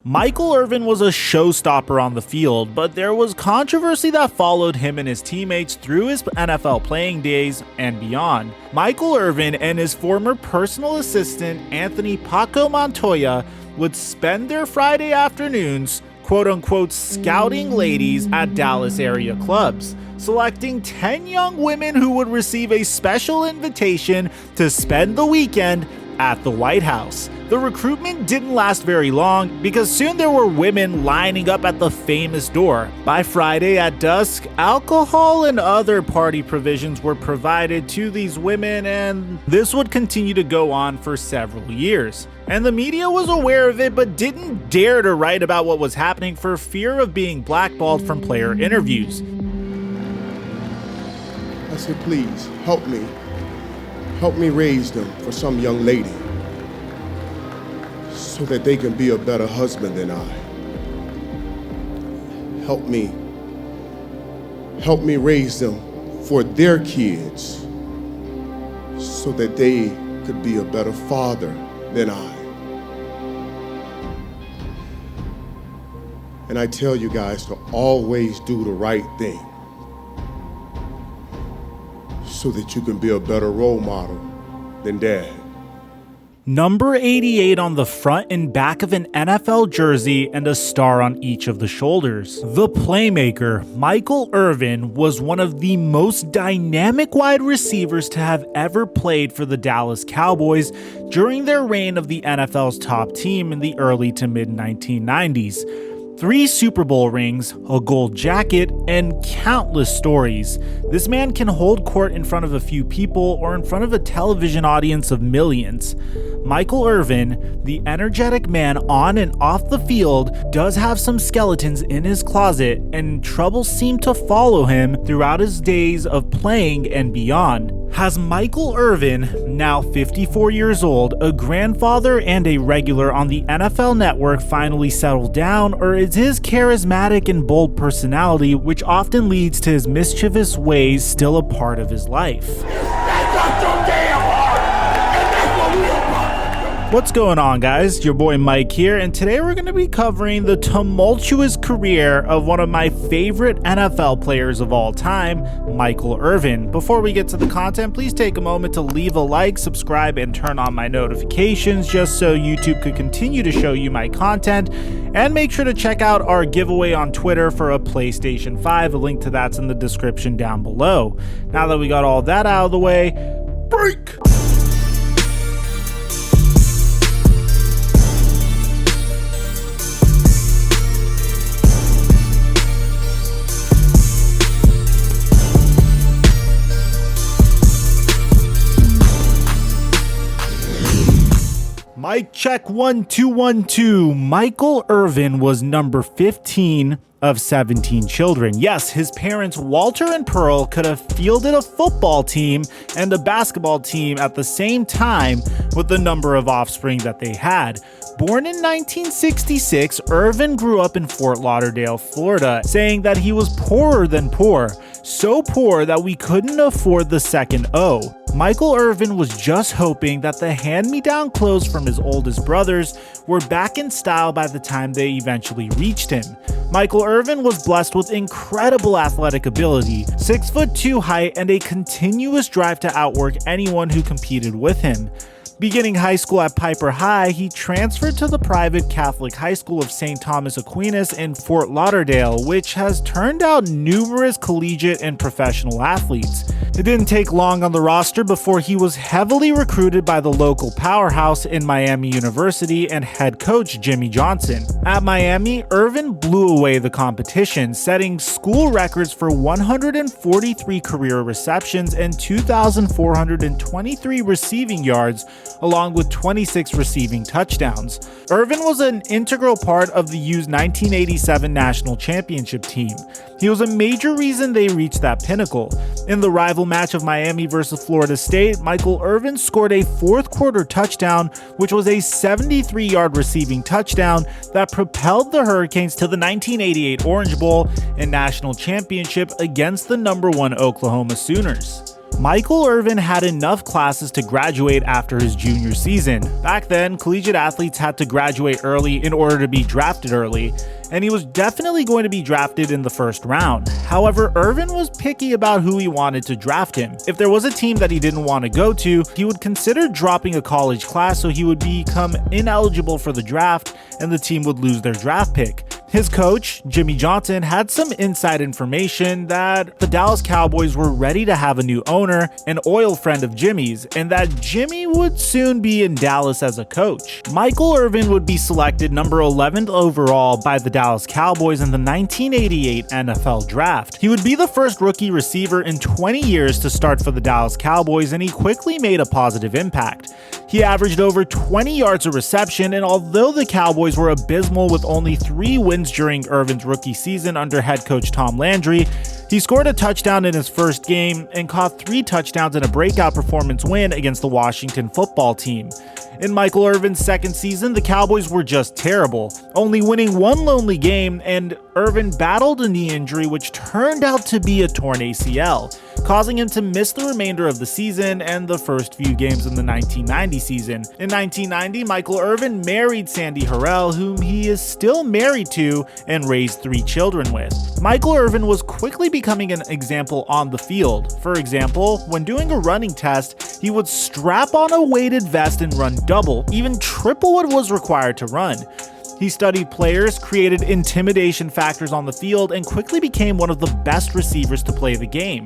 Michael Irvin was a showstopper on the field, but there was controversy that followed him and his teammates through his NFL playing days and beyond. Michael Irvin and his former personal assistant, Anthony Paco Montoya, would spend their Friday afternoons quote-unquote scouting ladies at Dallas area clubs, selecting 10 young women who would receive a special invitation to spend the weekend at the White House. The recruitment didn't last very long because soon there were women lining up at the famous door. By Friday at dusk, alcohol and other party provisions were provided to these women, and this would continue to go on for several years. And the media was aware of it but didn't dare to write about what was happening for fear of being blackballed from player interviews. I said, please, help me. Help me raise them for some young lady so that they can be a better husband than I. Help me raise them for their kids so that they could be a better father than I. And I tell you guys to always do the right thing so that you can be a better role model than Dad. Number 88 on the front and back of an NFL jersey and a star on each of the shoulders. The playmaker, Michael Irvin, was one of the most dynamic wide receivers to have ever played for the Dallas Cowboys during their reign of the NFL's top team in the early to mid 1990s. 3 Super Bowl rings, a gold jacket, and countless stories. This man can hold court in front of a few people or in front of a television audience of millions. Michael Irvin, the energetic man on and off the field, does have some skeletons in his closet, and troubles seem to follow him throughout his days of playing and beyond. Has Michael Irvin, now 54 years old, a grandfather and a regular on the NFL Network, finally settled down, or is his charismatic and bold personality, which often leads to his mischievous ways, still a part of his life? What's going on, guys? Your boy Mike here, and today we're going to be covering the tumultuous career of one of my favorite NFL players of all time, Michael Irvin. Before we get to the content, please take a moment to leave a like, subscribe, and turn on my notifications just so YouTube could continue to show you my content. And make sure to check out our giveaway on Twitter for a PlayStation 5. A link to that's in the description down below. Now that we got all that out of the way, break! Mic check 1 2 1 2. Michael Irvin was number 15 of 17 children. Yes, his parents Walter and Pearl could have fielded a football team and a basketball team at the same time with the number of offspring that they had. Born in 1966, Irvin grew up in Fort Lauderdale, Florida, saying that he was poorer than poor, so poor that we couldn't afford the second O. Michael Irvin was just hoping that the hand-me-down clothes from his oldest brothers were back in style by the time they eventually reached him. Michael Irvin was blessed with incredible athletic ability, 6'2" height, and a continuous drive to outwork anyone who competed with him. Beginning high school at Piper High, he transferred to the private Catholic High School of St. Thomas Aquinas in Fort Lauderdale, which has turned out numerous collegiate and professional athletes. It didn't take long on the roster before he was heavily recruited by the local powerhouse in Miami University and head coach Jimmy Johnson. At Miami, Irvin blew away the competition, setting school records for 143 career receptions and 2,423 receiving yards, along with 26 receiving touchdowns. Irvin was an integral part of the U's 1987 national championship team. He was a major reason they reached that pinnacle. In the rival match of Miami versus Florida State, Michael Irvin scored a fourth quarter touchdown, which was a 73-yard receiving touchdown that propelled the Hurricanes to the 1988 Orange Bowl and national championship against the number 1 Oklahoma Sooners. Michael Irvin had enough classes to graduate after his junior season. Back then, collegiate athletes had to graduate early in order to be drafted early, and he was definitely going to be drafted in the first round. However, Irvin was picky about who he wanted to draft him. If there was a team that he didn't want to go to, he would consider dropping a college class so he would become ineligible for the draft and the team would lose their draft pick. His coach, Jimmy Johnson, had some inside information that the Dallas Cowboys were ready to have a new owner, an oil friend of Jimmy's, and that Jimmy would soon be in Dallas as a coach. Michael Irvin would be selected number 11th overall by the Dallas Cowboys in the 1988 NFL Draft. He would be the first rookie receiver in 20 years to start for the Dallas Cowboys, and he quickly made a positive impact. He averaged over 20 yards of reception, and although the Cowboys were abysmal with only 3 wins during Irvin's rookie season under head coach Tom Landry, he scored a touchdown in his first game and caught 3 touchdowns in a breakout performance win against the Washington football team. In Michael Irvin's second season, the Cowboys were just terrible, only winning 1 lonely game, and Irvin battled a knee injury which turned out to be a torn ACL, causing him to miss the remainder of the season and the first few games in the 1990 season. In 1990, Michael Irvin married Sandy Harrell, whom he is still married to and raised 3 children with. Michael Irvin was quickly becoming an example on the field. For example, when doing a running test, he would strap on a weighted vest and run double, even triple what was required to run. He studied players, created intimidation factors on the field, and quickly became one of the best receivers to play the game.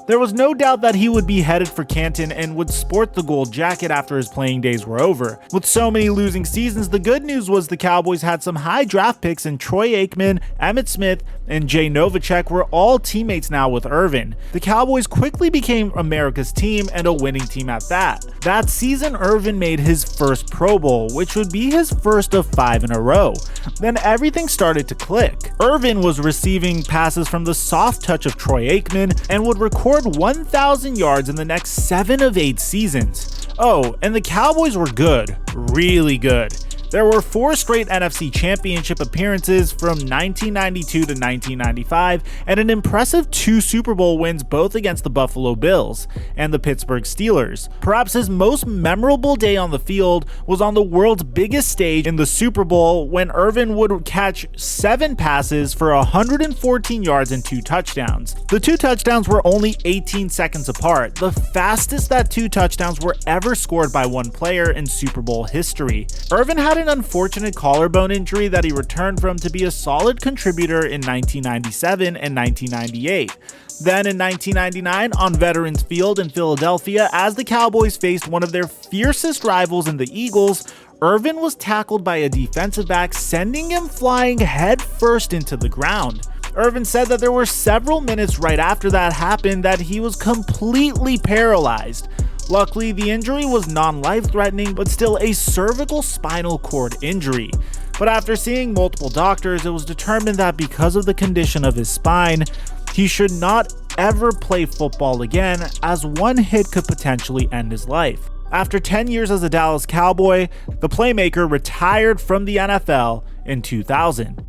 There was no doubt that he would be headed for Canton and would sport the gold jacket after his playing days were over. With so many losing seasons, the good news was the Cowboys had some high draft picks, and Troy Aikman, Emmitt Smith, and Jay Novacek were all teammates now with Irvin. The Cowboys quickly became America's team, and a winning team at that. That season, Irvin made his first Pro Bowl, which would be his first of 5 in a row. Then everything started to click. Irvin was receiving passes from the soft touch of Troy Aikman and would record 1,000 yards in the next 7 of 8 seasons. Oh, and the Cowboys were good, really good. There were 4 straight NFC Championship appearances from 1992 to 1995 and an impressive 2 Super Bowl wins, both against the Buffalo Bills and the Pittsburgh Steelers. Perhaps his most memorable day on the field was on the world's biggest stage in the Super Bowl when Irvin would catch 7 passes for 114 yards and 2 touchdowns. The 2 touchdowns were only 18 seconds apart, the fastest that 2 touchdowns were ever scored by one player in Super Bowl history. Irvin had an unfortunate collarbone injury that he returned from to be a solid contributor in 1997 and 1998. Then in 1999, on Veterans Field in Philadelphia, as the Cowboys faced one of their fiercest rivals in the Eagles, Irvin was tackled by a defensive back, sending him flying headfirst into the ground. Irvin said that there were several minutes right after that happened that he was completely paralyzed. Luckily, the injury was non-life-threatening, but still a cervical spinal cord injury. But after seeing multiple doctors, it was determined that because of the condition of his spine, he should not ever play football again, as one hit could potentially end his life. After 10 years as a Dallas Cowboy, the playmaker retired from the NFL in 2000.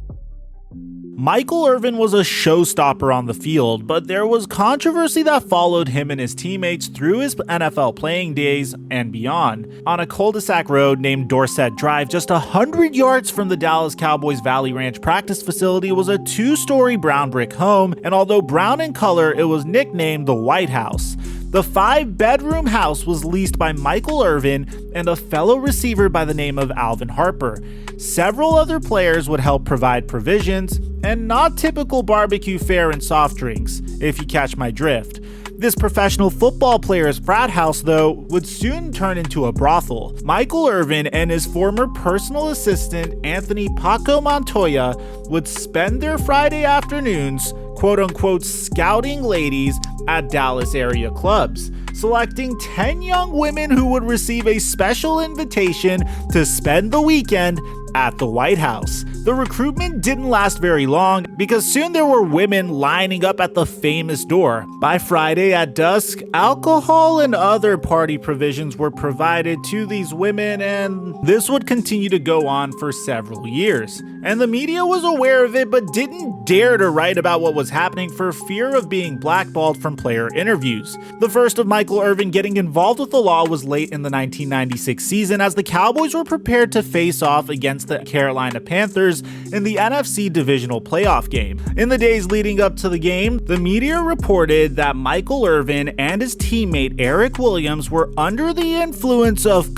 Michael Irvin was a showstopper on the field, but there was controversy that followed him and his teammates through his NFL playing days and beyond. On a cul-de-sac road named Dorset Drive, just 100 yards from the Dallas Cowboys Valley Ranch practice facility, was a 2-story brown brick home, and although brown in color, it was nicknamed the White House. The 5-bedroom house was leased by Michael Irvin and a fellow receiver by the name of Alvin Harper. Several other players would help provide provisions, and not typical barbecue fare and soft drinks, if you catch my drift. This professional football player's frat house, though, would soon turn into a brothel. Michael Irvin and his former personal assistant, Anthony Paco Montoya, would spend their Friday afternoons, quote-unquote, scouting ladies at Dallas area clubs, selecting 10 young women who would receive a special invitation to spend the weekend at the White House. The recruitment didn't last very long because soon there were women lining up at the famous door. By Friday at dusk, alcohol and other party provisions were provided to these women, and this would continue to go on for several years. And the media was aware of it but didn't dare to write about what was happening for fear of being blackballed from player interviews. The first of Michael Irvin getting involved with the law was late in the 1996 season as the Cowboys were prepared to face off against the Carolina Panthers in the NFC divisional playoff game. In the days leading up to the game, the media reported that Michael Irvin and his teammate Eric Williams were under the influence of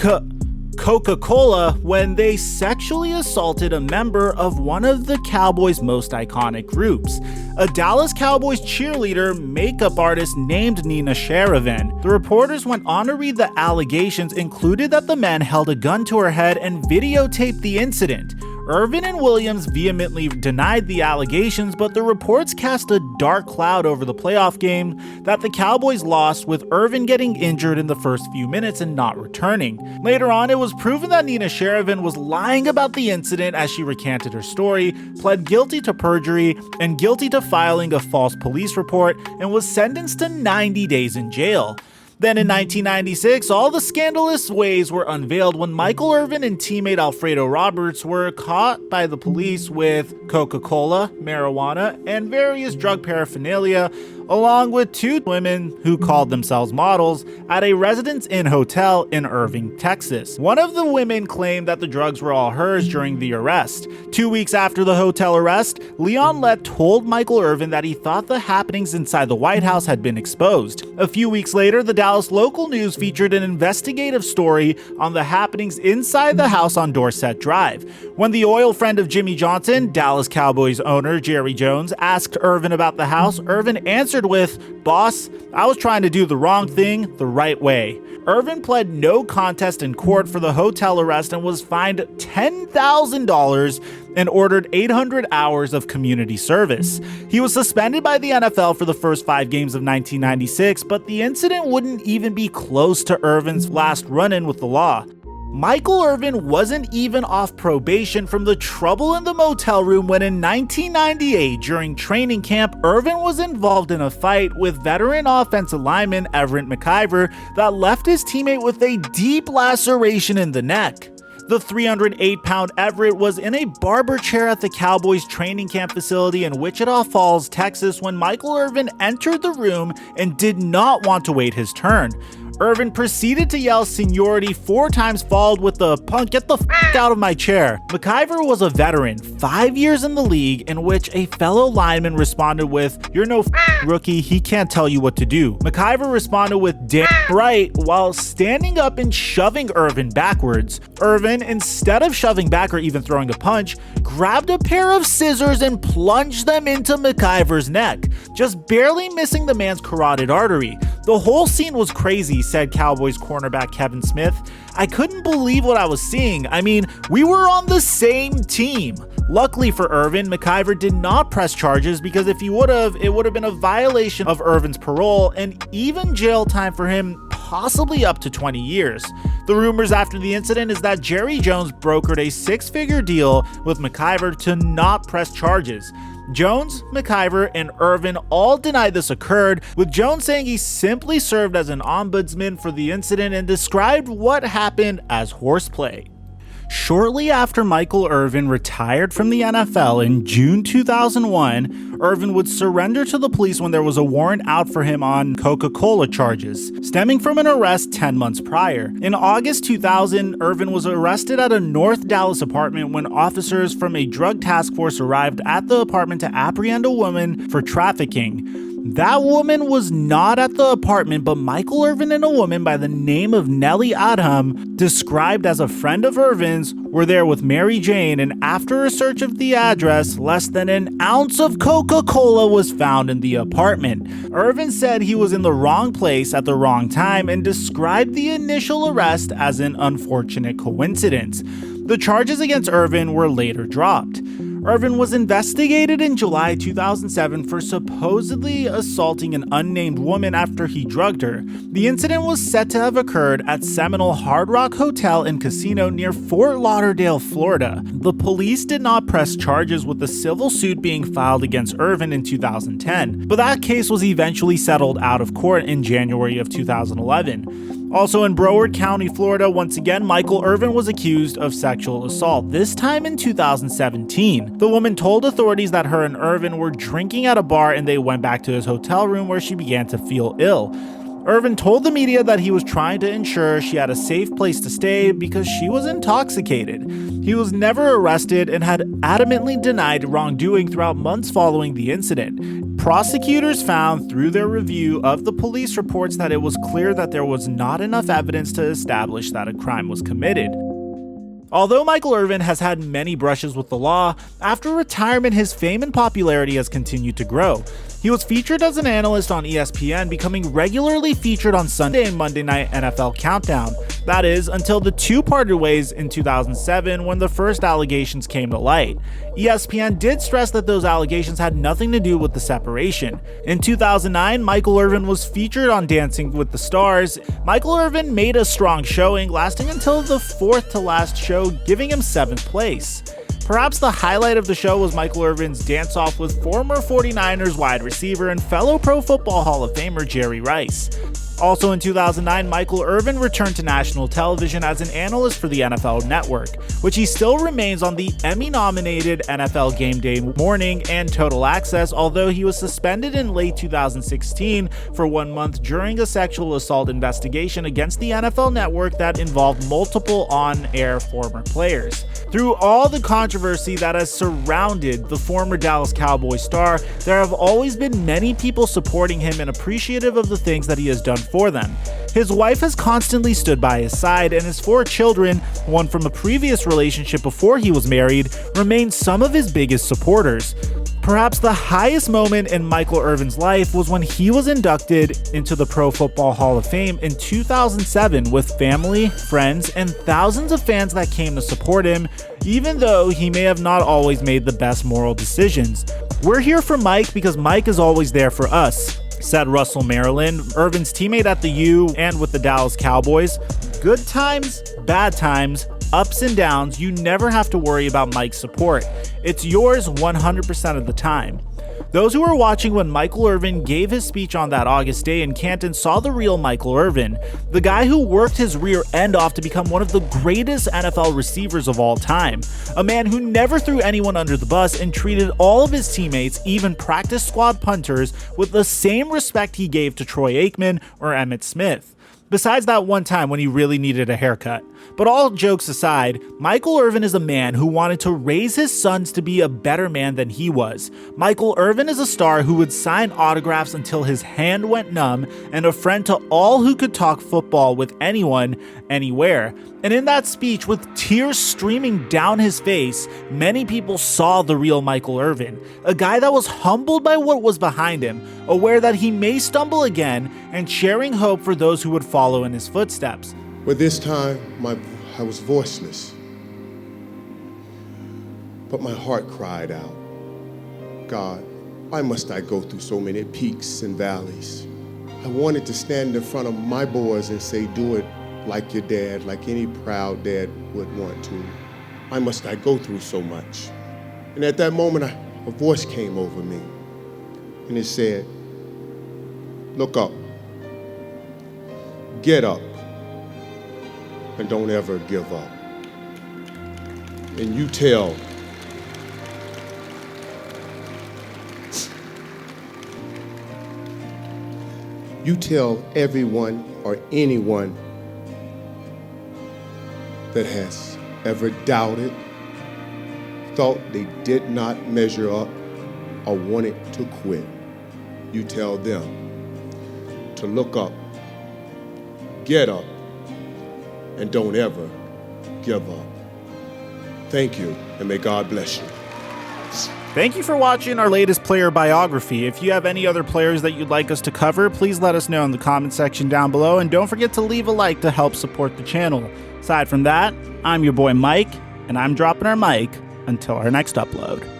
Coca-Cola when they sexually assaulted a member of one of the Cowboys' most iconic groups, a Dallas Cowboys cheerleader makeup artist named Nina Sheridan. The reporters went on to read the allegations included that the men held a gun to her head and videotaped the incident. Irvin and Williams vehemently denied the allegations, but the reports cast a dark cloud over the playoff game that the Cowboys lost, with Irvin getting injured in the first few minutes and not returning. Later on, it was proven that Nina Sheridan was lying about the incident as she recanted her story, pled guilty to perjury, and guilty to filing a false police report, and was sentenced to 90 days in jail. Then in 1996, all the scandalous ways were unveiled when Michael Irvin and teammate Alfredo Roberts were caught by the police with Coca-Cola, marijuana, and various drug paraphernalia, along with two women who called themselves models at a Residence Inn hotel in Irving, Texas. One of the women claimed that the drugs were all hers during the arrest. 2 weeks after the hotel arrest, Leon Lett told Michael Irvin that he thought the happenings inside the White House had been exposed. A few weeks later, the Dallas local news featured an investigative story on the happenings inside the house on Dorset Drive. When the oil friend of Jimmy Johnson, Dallas Cowboys owner Jerry Jones, asked Irvin about the house, Irvin answered with, "Boss, I was trying to do the wrong thing the right way." Irvin pled no contest in court for the hotel arrest and was fined $10,000 and ordered 800 hours of community service. He was suspended by the NFL for the first 5 games of 1996, but the incident wouldn't even be close to Irvin's last run-in with the law. Michael Irvin wasn't even off probation from the trouble in the motel room when in 1998, during training camp, Irvin was involved in a fight with veteran offensive lineman Everett McIver that left his teammate with a deep laceration in the neck. The 308-pound Everett was in a barber chair at the Cowboys training camp facility in Wichita Falls, Texas, when Michael Irvin entered the room and did not want to wait his turn. Irvin proceeded to yell seniority 4 times, followed with the "Punk, get the f*** out of my chair." McIver was a veteran, 5 years in the league, in which a fellow lineman responded with, "You're no rookie, he can't tell you what to do." McIver responded with "damn right" while standing up and shoving Irvin backwards. Irvin, instead of shoving back or even throwing a punch, grabbed a pair of scissors and plunged them into McIver's neck, just barely missing the man's carotid artery. The whole scene was crazy, said Cowboys cornerback Kevin Smith. "I couldn't believe what I was seeing. I mean, we were on the same team." Luckily for Irvin, McIver did not press charges, because if he would have, it would have been a violation of Irvin's parole and even jail time for him, possibly up to 20 years. The rumors after the incident is that Jerry Jones brokered a 6-figure deal with McIver to not press charges. Jones, McIver, and Irvin all denied this occurred, with Jones saying he simply served as an ombudsman for the incident and described what happened as horseplay. Shortly after Michael Irvin retired from the NFL in June 2001, Irvin would surrender to the police when there was a warrant out for him on Coca-Cola charges, stemming from an arrest 10 months prior. In August 2000, Irvin was arrested at a North Dallas apartment when officers from a drug task force arrived at the apartment to apprehend a woman for trafficking. That woman was not at the apartment, but Michael Irvin and a woman by the name of Nellie Adham, described as a friend of Irvin's, were there with Mary Jane, and after a search of the address, less than an ounce of Coca-Cola was found in the apartment. Irvin said he was in the wrong place at the wrong time and described the initial arrest as an unfortunate coincidence. The charges against Irvin were later dropped. Irvin was investigated in July 2007 for supposedly assaulting an unnamed woman after he drugged her. The incident was said to have occurred at Seminole Hard Rock Hotel and Casino near Fort Lauderdale, Florida. The police did not press charges, with a civil suit being filed against Irvin in 2010, but that case was eventually settled out of court in January of 2011. Also in Broward County, Florida, once again, Michael Irvin was accused of sexual assault, this time in 2017. The woman told authorities that her and Irvin were drinking at a bar and they went back to his hotel room where she began to feel ill. Irvin told the media that he was trying to ensure she had a safe place to stay because she was intoxicated. He was never arrested and had adamantly denied wrongdoing throughout months following the incident. Prosecutors found through their review of the police reports that it was clear that there was not enough evidence to establish that a crime was committed. Although Michael Irvin has had many brushes with the law, after retirement his fame and popularity has continued to grow. He was featured as an analyst on ESPN, becoming regularly featured on Sunday and Monday Night NFL Countdown. That is, until the two parted ways in 2007 when the first allegations came to light. ESPN did stress that those allegations had nothing to do with the separation. In 2009, Michael Irvin was featured on Dancing with the Stars. Michael Irvin made a strong showing, lasting until the fourth to last show, giving him 7th place. Perhaps the highlight of the show was Michael Irvin's dance-off with former 49ers wide receiver and fellow Pro Football Hall of Famer Jerry Rice. Also in 2009, Michael Irvin returned to national television as an analyst for the NFL Network, which he still remains on the Emmy-nominated NFL Game Day Morning and Total Access, although he was suspended in late 2016 for 1 month during a sexual assault investigation against the NFL Network that involved multiple on-air former players. Through all the controversy that has surrounded the former Dallas Cowboys star, there have always been many people supporting him and appreciative of the things that he has done for them. His wife has constantly stood by his side, and his 4 children, one from a previous relationship before he was married, remain some of his biggest supporters. Perhaps the highest moment in Michael Irvin's life was when he was inducted into the Pro Football Hall of Fame in 2007 with family, friends, and thousands of fans that came to support him, even though he may have not always made the best moral decisions. We're here for Mike because Mike is always there for us, said Russell Maryland, Irvin's teammate at the U and with the Dallas Cowboys. Good times, bad times, ups and downs, you never have to worry about Mike's support. It's yours 100% of the time. Those who were watching when Michael Irvin gave his speech on that August day in Canton saw the real Michael Irvin, the guy who worked his rear end off to become one of the greatest NFL receivers of all time, a man who never threw anyone under the bus and treated all of his teammates, even practice squad punters, with the same respect he gave to Troy Aikman or Emmitt Smith. Besides that one time when he really needed a haircut. But all jokes aside, Michael Irvin is a man who wanted to raise his sons to be a better man than he was. Michael Irvin is a star who would sign autographs until his hand went numb, and a friend to all who could talk football with anyone, anywhere. And in that speech, with tears streaming down his face, many people saw the real Michael Irvin, a guy that was humbled by what was behind him, aware that he may stumble again, and sharing hope for those who would follow in his footsteps. But this time, I was voiceless. But my heart cried out, God, why must I go through so many peaks and valleys? I wanted to stand in front of my boys and say, do it like your dad, like any proud dad would want to. Why must I go through so much? And at that moment, a voice came over me, and it said, look up, get up, and don't ever give up. And you tell everyone or anyone that has ever doubted, thought they did not measure up, or wanted to quit, you tell them to look up, get up, and don't ever give up. Thank you, and may God bless you. Thank you for watching our latest player biography. If you have any other players that you'd like us to cover, please let us know in the comment section down below, and don't forget to leave a like to help support the channel. Aside from that, I'm your boy Mike, and I'm dropping our mic until our next upload.